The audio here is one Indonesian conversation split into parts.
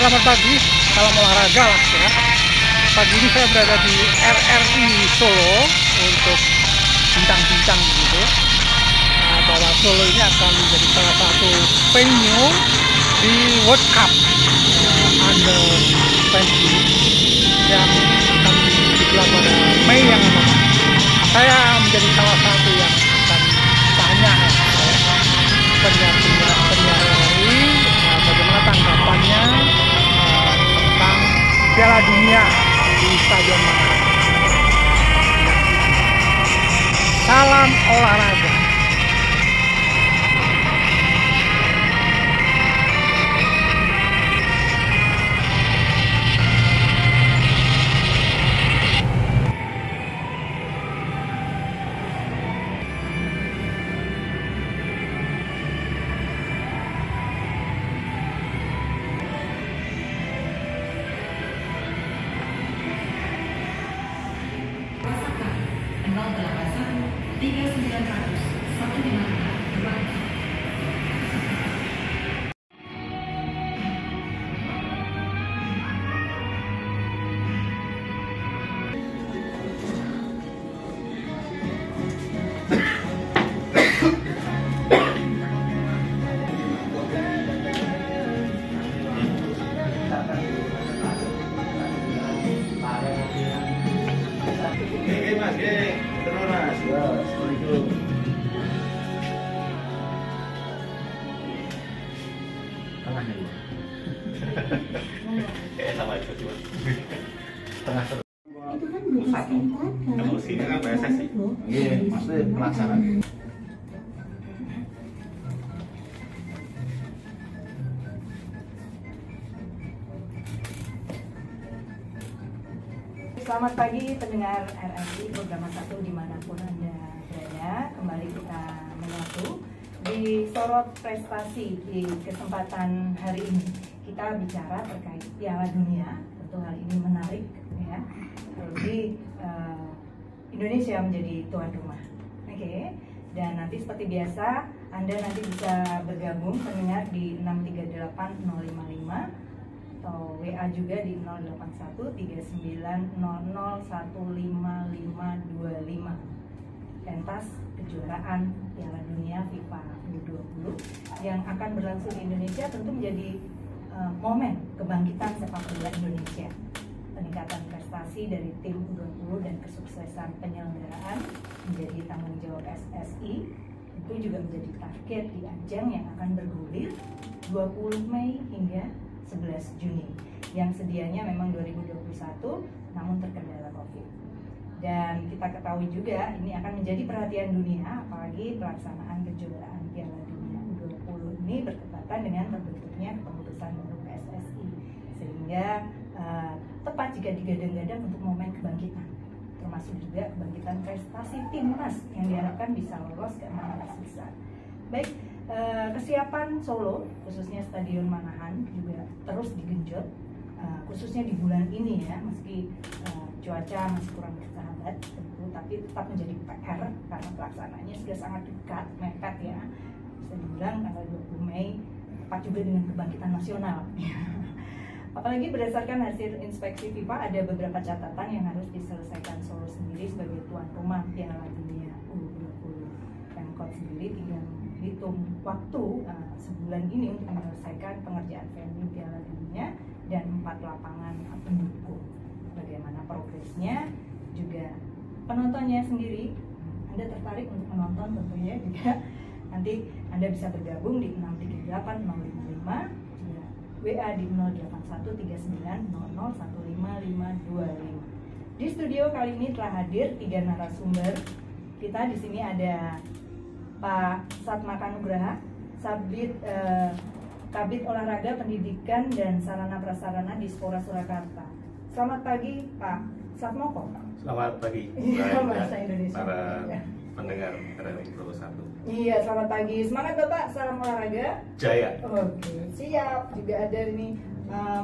Selamat pagi, salam olahraga lah ya. Pagi ini saya berada di RRI Solo untuk bincang-bincang begitu, bahwa Solo ini akan menjadi salah satu venue di World Cup Under 20 yang akan digelar pada Mei yang akan datang. Saya menjadi salah satu yang akan tanya penyiar RRI bagaimana tanggapannya tentang Piala Dunia di Stadion Manahan. Salam olahraga. Kalau sini kan PSSI. Iya, maksudnya pelaksanaan. Selamat pagi pendengar RRI Program 1 dimanapun Anda berada. Kembali kita menyatu di Sorot Prestasi. Di kesempatan hari ini kita bicara terkait Piala Dunia. Tentu hal ini menarik ya. Terlebih Indonesia menjadi tuan rumah. Oke. Dan nanti seperti biasa Anda nanti bisa bergabung pendengar di 638 055 atau WA juga di 081 3900 15525. Pentas kejuaraan Piala Dunia FIFA U20 yang akan berlangsung di Indonesia tentu menjadi momen kebangkitan sepak bola Indonesia. Peningkatan prestasi dari tim U20 dan kesuksesan penyelenggaraan menjadi tanggung jawab PSSI. Itu juga menjadi target di ajang yang akan bergulir 20 Mei hingga 11 Juni yang sedianya memang 2021 namun terkendala Covid. Dan kita ketahui juga ini akan menjadi perhatian dunia, apalagi pelaksanaan kejuaraan Piala Dunia U20 ini bertepatan dengan terbentuknya kepengurusan baru PSSI, sehingga tepat jika digadang-gadang untuk momen kebangkitan, termasuk juga kebangkitan prestasi timnas yang diharapkan bisa lolos ke 16 besar. Baik, kesiapan Solo, khususnya Stadion Manahan juga terus digenjot, khususnya di bulan ini ya, meski cuaca masih kurang bersahabat tentu, tapi tetap menjadi PR karena pelaksanaannya sudah sangat dekat, mepet ya. Bisa dibilang tanggal 20 Mei tepat juga dengan kebangkitan nasional. Apalagi berdasarkan hasil inspeksi FIFA ada beberapa catatan yang harus diselesaikan Solo sendiri sebagai tuan rumah Piala Dunia U20. Pemkot sendiri tinggal hitung waktu sebulan ini untuk menyelesaikan pengerjaan venue Piala Dunia dan 4 lapangan pendukung. Bagaimana progresnya, juga penontonnya sendiri. Anda tertarik untuk menonton tentunya juga nanti Anda bisa bergabung di 638 055, juga WA di 081 3900 15525. Di studio kali ini telah hadir 3 narasumber. Kita di sini ada Pak Satmaka Nugraha, Kabid Olahraga Pendidikan dan Sarana Prasarana di Spora Surakarta. Selamat pagi Pak Satmoko. Selamat pagi bahasa Indonesia. Para pendengar RRI Pro 1. Iya, selamat pagi. Semangat Bapak, salam olahraga. Jaya. Oke, siap. Juga ada ini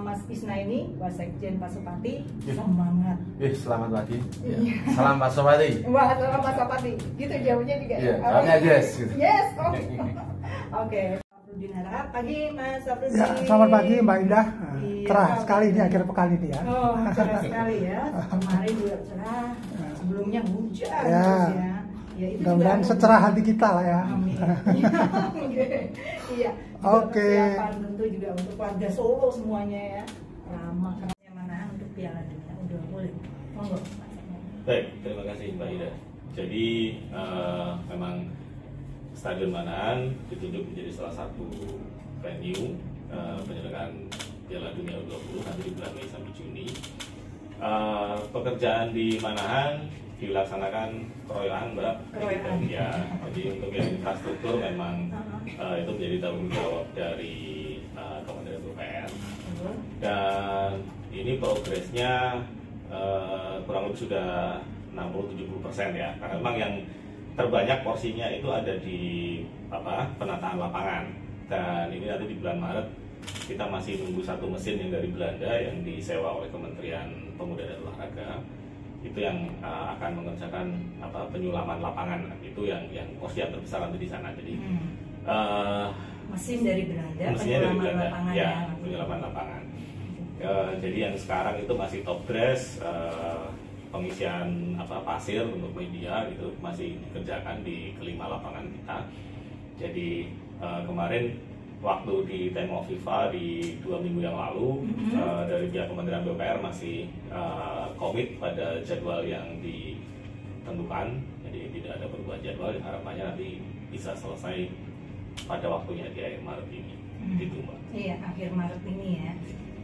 Mas Isnaini, Wasekjen Pasopati. Semangat. Selamat pagi. Iya. Salam Pak Sopati. Wah, salam Pasopati. Gitu jawabnya juga. Iya, jawabnya yes. Gitu. Yes. Oh. Oke. Dinara, pagi Mas Afrusi. Ya, selamat pagi Mbak Indah. Iya, Cerah sekali ini akhir pekan ini ya. Oh, cerah sekali ya. Kemarin juga cerah, sebelumnya hujan Ya. terus ya. Ya, itu Mudah-mudahan juga secerah hati kita lah ya. Amin. Iya. Oke. Persiapan tentu juga untuk warga Solo semuanya ya. Ramah kerasnya mana untuk Piala Dunia U20. Monggo. Baik, terima kasih Mbak Ida. Jadi memang Stadion Manahan ditunjuk menjadi salah satu venue penyelenggaraan Piala Dunia U20 nanti di bulan Mei sampai Juni. Pekerjaan di Manahan dilaksanakan keroyokan Mbak. Keroyokan. Ya, jadi untuk yang infrastruktur memang itu menjadi tanggung jawab dari Kementerian PUPR. Dan ini progresnya kurang lebih sudah 60-70% ya, karena memang yang terbanyak porsinya itu ada di penataan lapangan, dan ini nanti di bulan Maret kita masih nunggu satu mesin yang dari Belanda yang disewa oleh Kementerian Pemuda dan Olahraga, itu yang akan mengerjakan penyulaman lapangan, itu yang porsi yang terbesar nanti di sana. Jadi mesin dari Belanda, mesinnya dari Belanda, lapangan ya, penyulaman lapangan. Jadi yang sekarang itu masih top dress, pengisian pasir untuk media itu masih dikerjakan di kelima lapangan kita. Jadi kemarin waktu di Tengok FIFA di 2 minggu yang lalu dari pihak Kementerian PUPR masih komit pada jadwal yang ditentukan, jadi tidak ada perubahan jadwal. Harapannya nanti bisa selesai pada waktunya di akhir Maret ini. Gitu, Mbak. Iya, akhir Maret ini ya.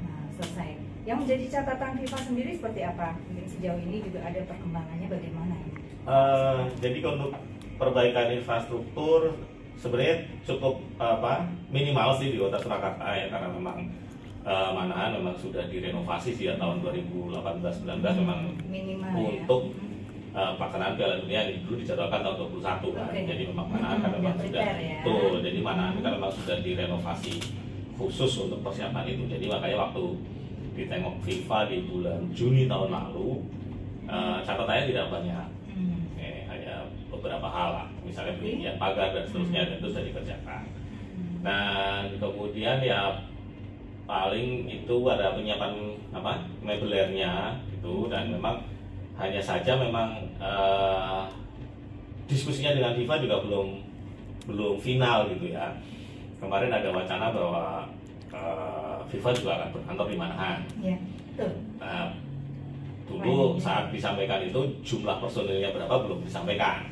Nah, selesai. Yang menjadi catatan FIFA sendiri seperti apa? Mungkin sejauh ini juga ada perkembangannya bagaimana? Jadi untuk perbaikan infrastruktur sebenarnya cukup minimal sih di Kota Surakarta ya, karena memang Manahan memang sudah direnovasi sih ya tahun 2018-19 memang minimal untuk ya. pelaksanaan Piala Dunia ini dulu dijadwalkan tahun 2021 kan. Okay. Jadi memang Manahan kan memang sudah ya. betul. Jadi Manahan kan memang sudah direnovasi khusus untuk persiapan itu. Jadi makanya waktu ditengok FIFA di bulan Juni tahun lalu catatannya tidak banyak. Hanya beberapa hal lah, misalnya pendirian pagar dan seterusnya, dan itu sudah dikerjakan. Dan kemudian ya paling itu ada penyiapan mebelernya gitu, dan memang hanya saja memang diskusinya dengan FIFA juga belum final gitu ya. Kemarin ada wacana bahwa FIFA juga akan berkantor di Manahan. Ya, betul. Nah, dulu saat disampaikan itu jumlah personilnya berapa belum disampaikan.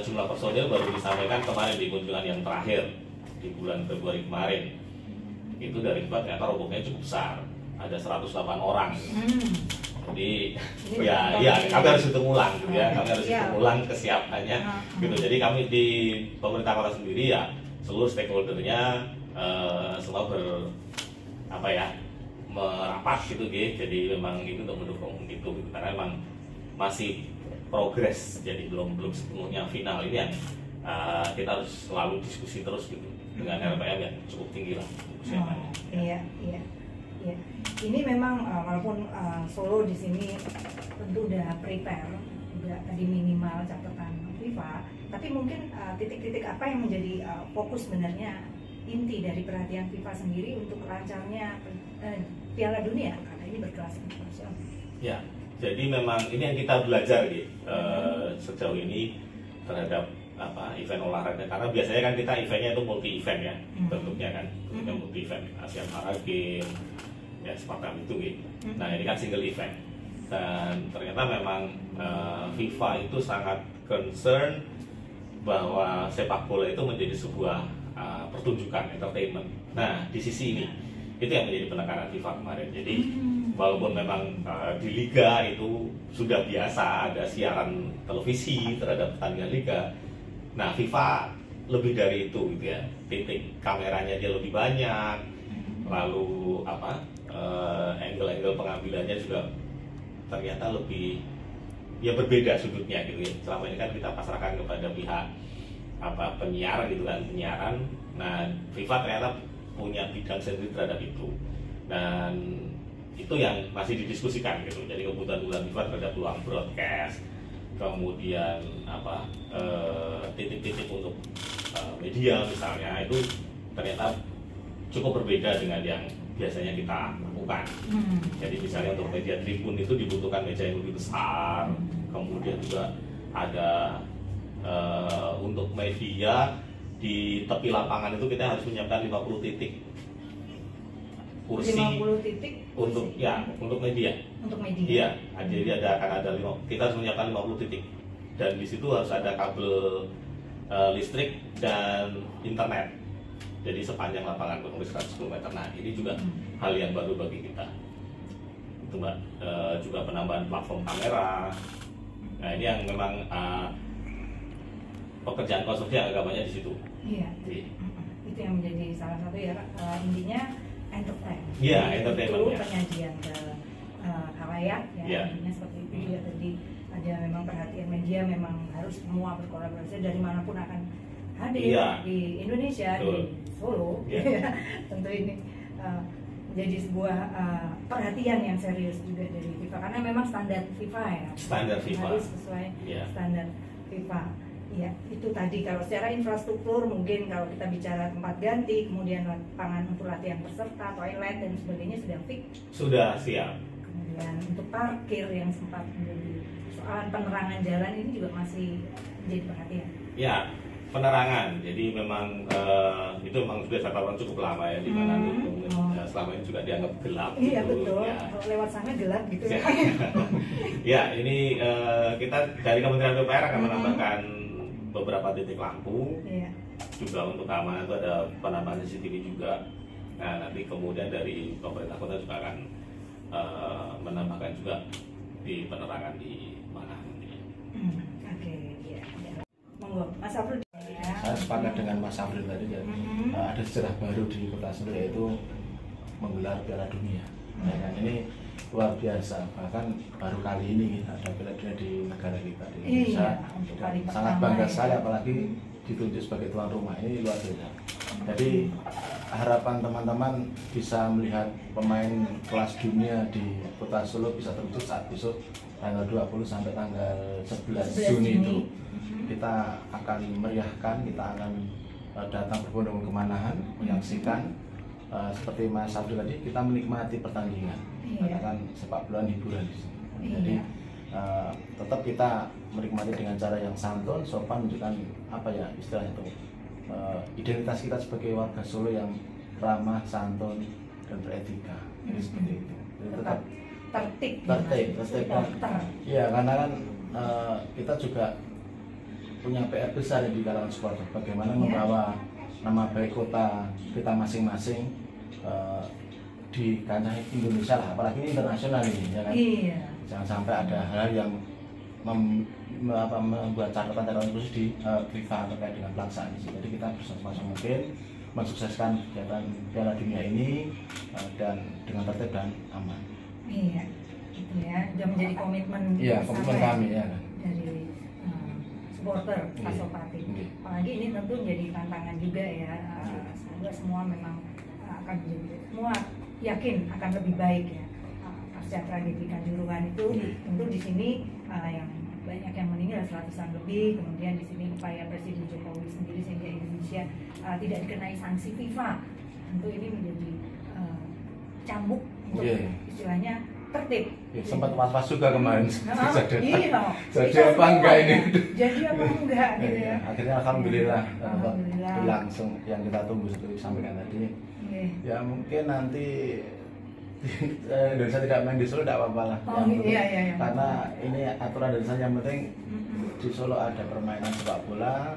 Jumlah personil baru disampaikan kemarin di kunjungan yang terakhir di bulan Februari kemarin. Itu dari FIFA ternyata rombongannya cukup besar, ada 108 orang. Jadi ya kami harus hitung ulang gitu ya, kami harus hitung ulang kesiapannya gitu. Jadi kami di pemerintah kota sendiri ya seluruh stakeholdernya semua merapat gitu. Jadi memang itu untuk mendukung itu gitu. Karena memang masih progres, jadi belum sepenuhnya final. Ini yang kita harus selalu diskusi terus gitu dengan RPM yang cukup tinggi lah kesiapannya. Iya. Ini memang walaupun Solo di sini tentu udah prepare, udah tadi minimal catatan FIFA, tapi mungkin titik-titik apa yang menjadi fokus sebenarnya inti dari perhatian FIFA sendiri untuk lancarnya Piala Dunia, karena ini berkelas internasional. Ya, jadi memang ini yang kita belajar gitu sejauh ini terhadap event olahraga, karena biasanya kan kita eventnya itu multi event ya, bentuknya kan, multi event, Asian Para Games ya semacam itu gitu. Nah ini kan single event, dan ternyata memang FIFA itu sangat concern bahwa sepak bola itu menjadi sebuah pertunjukan, entertainment. Nah di sisi ini itu yang menjadi penekanan FIFA kemarin. Jadi walaupun memang di liga itu sudah biasa ada siaran televisi terhadap pertandingan liga, nah FIFA lebih dari itu gitu ya, titik kameranya dia lebih banyak, lalu angle-angle pengambilannya juga ternyata lebih berbeda sudutnya gitu ya. Selama ini kan kita pasrahkan kepada pihak penyiar gitu kan, penyiaran. Nah FIFA ternyata punya bidang sendiri terhadap itu, dan itu yang masih didiskusikan gitu. Jadi kebutuhan FIFA terhadap peluang broadcast, kemudian titik-titik untuk media misalnya, itu ternyata cukup berbeda dengan yang biasanya kita lakukan. Jadi misalnya untuk media tribun itu dibutuhkan meja yang lebih besar, kemudian juga ada untuk media di tepi lapangan itu kita harus menyiapkan 50 titik kursi 50 titik untuk untuk media. Untuk media. Iya, jadi kita harus menyiapkan 50 titik, dan di situ harus ada kabel listrik dan internet. Jadi sepanjang lapangan kurang lebih 110 meter. Nah, ini juga hal yang baru bagi kita. Itu Mbak, juga penambahan platform kamera. Nah, ini yang memang pekerjaan konstruksi agak banyak di situ. Iya. Itu yang menjadi salah satu ya, intinya entertain. Iya, entertainment. Itu penyajian ke khalayak ya, intinya seperti itu juga tadi ada memang perhatian media memang harus semua berkolaborasi dari manapun akan hadir di Indonesia. Betul. Di Solo. Tentu ini jadi sebuah perhatian yang serius juga dari FIFA, karena memang standar FIFA ya. Standar FIFA harus sesuai standar FIFA. Ya, itu tadi kalau secara infrastruktur mungkin kalau kita bicara tempat ganti, kemudian lapangan untuk latihan peserta, toilet dan sebagainya sudah fix. Sudah siap. Kemudian untuk parkir yang sempat menjadi soal penerangan jalan ini juga masih menjadi perhatian. Ya, penerangan. Jadi memang itu memang sudah saya tahu cukup lama ya, di mana selama ini juga dianggap gelap. Iya gitu, betul. Ya. Kalau lewat sana gelap gitu. Ya, ini kita dari Kementerian PUPR akan menambahkan beberapa titik lampu. Juga untuk keamanan itu ada penambahan CCTV juga. Nah, nanti kemudian dari pemerintah kota juga akan menambahkan juga di penerangan di mana nantinya. Oke, ya. Monggo, Mas Afril. Saya sepakat dengan Mas Afril tadi ya. Ada sejarah baru di Kota Solo, yaitu menggelar Piala Dunia. Nah, ini luar biasa, bahkan baru kali ini ada Piala Dunia di negara kita di Indonesia. Sangat bangga sekali, apalagi ditunjuk sebagai tuan rumah, ini luar biasa. Jadi harapan teman-teman bisa melihat pemain kelas dunia di Kota Solo bisa terwujud saat besok tanggal 20 sampai tanggal 11 Juni itu. Kita akan meriahkan, kita akan datang berbondong-bondong ke Manahan menyaksikan. Seperti Mas Afril tadi, kita menikmati pertandingan, katakan sepak bola hiburan di sini. Jadi tetap kita menikmati dengan cara yang santun, sopan, menunjukkan apa ya istilahnya itu identitas kita sebagai warga Solo yang ramah, santun, dan beretika. Jadi seperti itu. Jadi tetap tertib. Ya, karena kan kita juga punya PR besar di kalangan supporter. Bagaimana membawa nama baik kota kita masing-masing di kancah Indonesia lah, apalagi ini internasional ini, ya kan? Jangan sampai ada hal yang membuat catatan khusus di FIFA terkait dengan pelaksanaan ini. Jadi kita bersama-sama mungkin mensukseskan kegiatan Piala Dunia ini dan dengan tertib dan aman. Iya, itu ya, sudah menjadi komitmen kami ya kan? Dari supporter Pasopati. Apalagi ini tentu menjadi tantangan juga ya. Semoga semua memang akan menjadi, semua yakin akan lebih baik ya. Pasca tragedi Kanjuruhan itu tentu di sini yang banyak yang meninggal, 100-an lebih. Kemudian di sini upaya Presiden Jokowi sendiri sehingga Indonesia tidak dikenai sanksi FIFA. Tentu ini menjadi cambuk untuk istilahnya tertib. Sempat was-was juga kemarin. Jadi apa enggak ini? Jadi apa enggak gitu ya. Akhirnya alhamdulillah langsung yang kita tunggu seperti disampaikan tadi. Ya mungkin nanti Indonesia tidak main di Solo tidak apa-apa lah. Karena ini aturan dari saya, yang penting di Solo ada permainan sepak bola,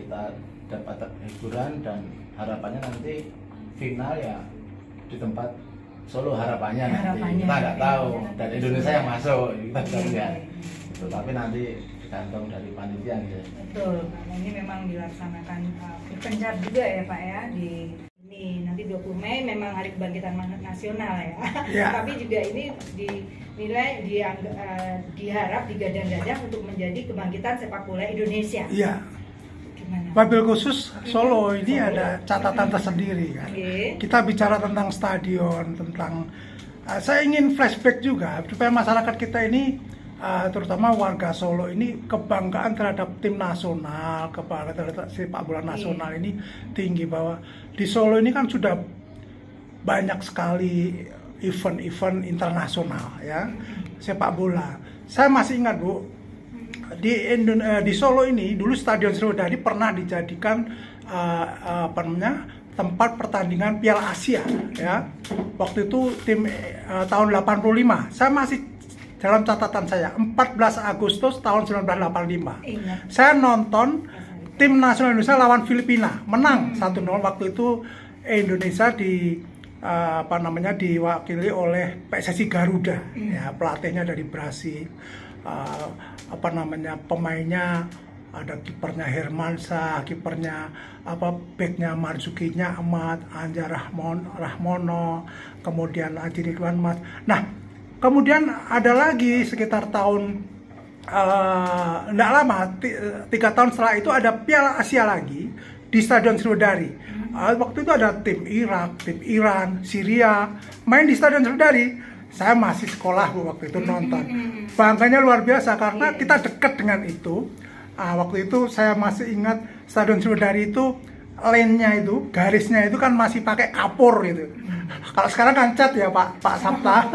kita dapat hiburan, dan harapannya nanti final ya di tempat Solo, harapannya nanti kita nggak tahu, dan Indonesia yang masuk kita bisa lihat. Tapi nanti tergantung dari panitia gitu. Betul, karena ini memang dilaksanakan berpencar juga ya Pak ya di ini nanti 20 Mei memang Hari Kebangkitan Nasional ya. Tapi juga ini dinilai diharap digadang-gadang untuk menjadi kebangkitan sepak bola Indonesia. Iya. Wabil khusus Solo ini ada catatan tersendiri kan. Kita bicara tentang stadion, tentang saya ingin flashback juga supaya masyarakat kita ini terutama warga Solo ini kebanggaan terhadap tim nasional, kebanggaan terhadap sepak bola nasional ini tinggi, bahwa di Solo ini kan sudah banyak sekali event-event internasional ya sepak bola. Saya masih ingat Bu, di Solo ini dulu Stadion Sriwedari pernah dijadikan tempat pertandingan Piala Asia ya. Waktu itu tim tahun 85. Saya masih dalam catatan saya 14 Agustus tahun 1985. Saya nonton tim nasional Indonesia lawan Filipina, menang 1-0. Waktu itu Indonesia diwakili oleh PSSI Garuda ya, pelatihnya dari Brasil. Pemainnya ada kipernya Hermansyah, kipernya backnya Marzukinya Ahmad, Anja Rahmono, kemudian Aji Ridwan Mas. Nah, kemudian ada lagi sekitar tahun tidak lama, 3 tahun setelah itu ada Piala Asia lagi di Stadion Sriwedari. Waktu itu ada tim Irak, tim Iran, Syria main di Stadion Sriwedari. Saya masih sekolah Bu waktu itu nonton. Bangganya luar biasa karena kita dekat dengan itu. Waktu itu saya masih ingat Stadion Sriwedari itu lane-nya itu, garisnya itu kan masih pakai kapur gitu. Kalau sekarang kan cat ya Pak Sabta.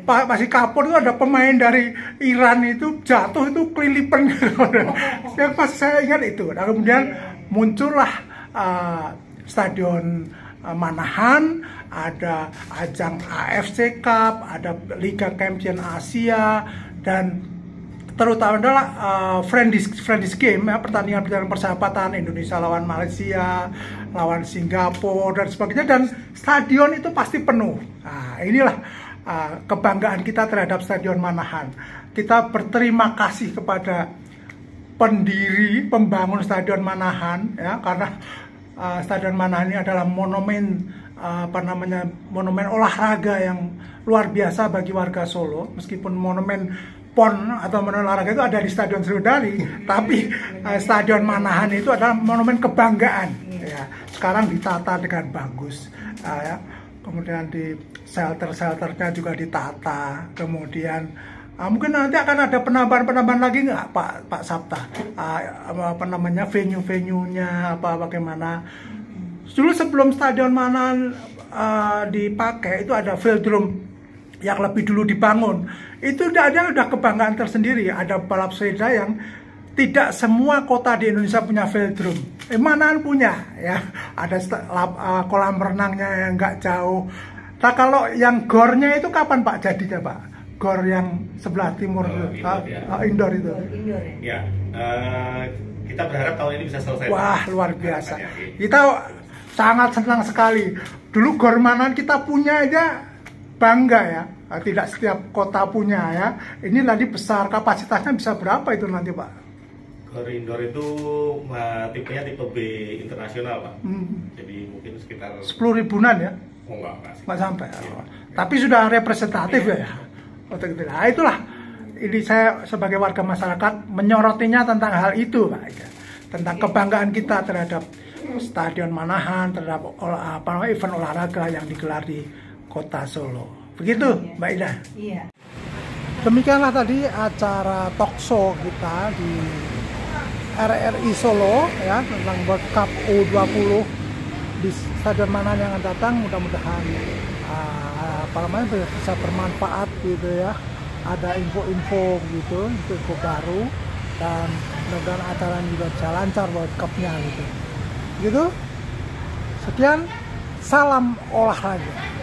Masih kapur itu, ada pemain dari Iran itu jatuh itu kelilipan gitu. Yang pas saya ingat itu. Nah, kemudian muncullah Stadion Manahan, ada ajang AFC Cup, ada Liga Champion Asia, dan terutama adalah friendly game ya, pertandingan persahabatan Indonesia lawan Malaysia, lawan Singapura dan sebagainya, dan stadion itu pasti penuh. Nah, inilah kebanggaan kita terhadap Stadion Manahan. Kita berterima kasih kepada pendiri, pembangun Stadion Manahan ya, karena Stadion Manahan ini adalah monumen monumen olahraga yang luar biasa bagi warga Solo. Meskipun monumen PON atau monumen olahraga itu ada di Stadion Sriwedari, tapi Stadion Manahan itu adalah monumen kebanggaan ya. Sekarang ditata dengan bagus ya. Kemudian di shelter-shelternya juga ditata. Kemudian mungkin nanti akan ada penambahan lagi nggak Pak Sabta? Venue-venue-nya bagaimana? Dulu sebelum Stadion Manahan dipakai itu ada velodrome yang lebih dulu dibangun. Itu udah kebanggaan tersendiri. Ada balap sepeda yang tidak semua kota di Indonesia punya velodrome. Manahan punya ya. Ada kolam renangnya yang nggak jauh. Nah, kalau yang gornya itu kapan Pak jadinya Pak? Gor yang sebelah timur indoor itu. Ya, kita berharap tahun ini bisa selesai. Wah, luar biasa. Kita sangat senang sekali. Dulu Gor Manahan kita punya aja bangga ya. Tidak setiap kota punya ya. Ini tadi besar, kapasitasnya bisa berapa itu nanti Pak? Gor indoor itu tipenya tipe B internasional Pak. Jadi mungkin sekitar 10 ribuan ya? Oh, enggak sampai. Ya. Tapi sudah representatif ya. Nah, itulah. Ini saya sebagai warga masyarakat menyorotinya tentang hal itu Pak. Tentang kebanggaan kita terhadap Stadion Manahan, terhadap event olahraga yang digelar di Kota Solo. Begitu, Mbak Ida. Iya. Demikianlah tadi acara talkshow kita di RRI Solo ya, tentang World Cup U20 di Stadion Manahan yang akan datang. Mudah-mudahan bisa bermanfaat gitu ya. Ada info-info gitu, info baru, dan mudah-mudahan acara ini juga bisa lancar World Cup-nya gitu. Sekian, salam olahraga.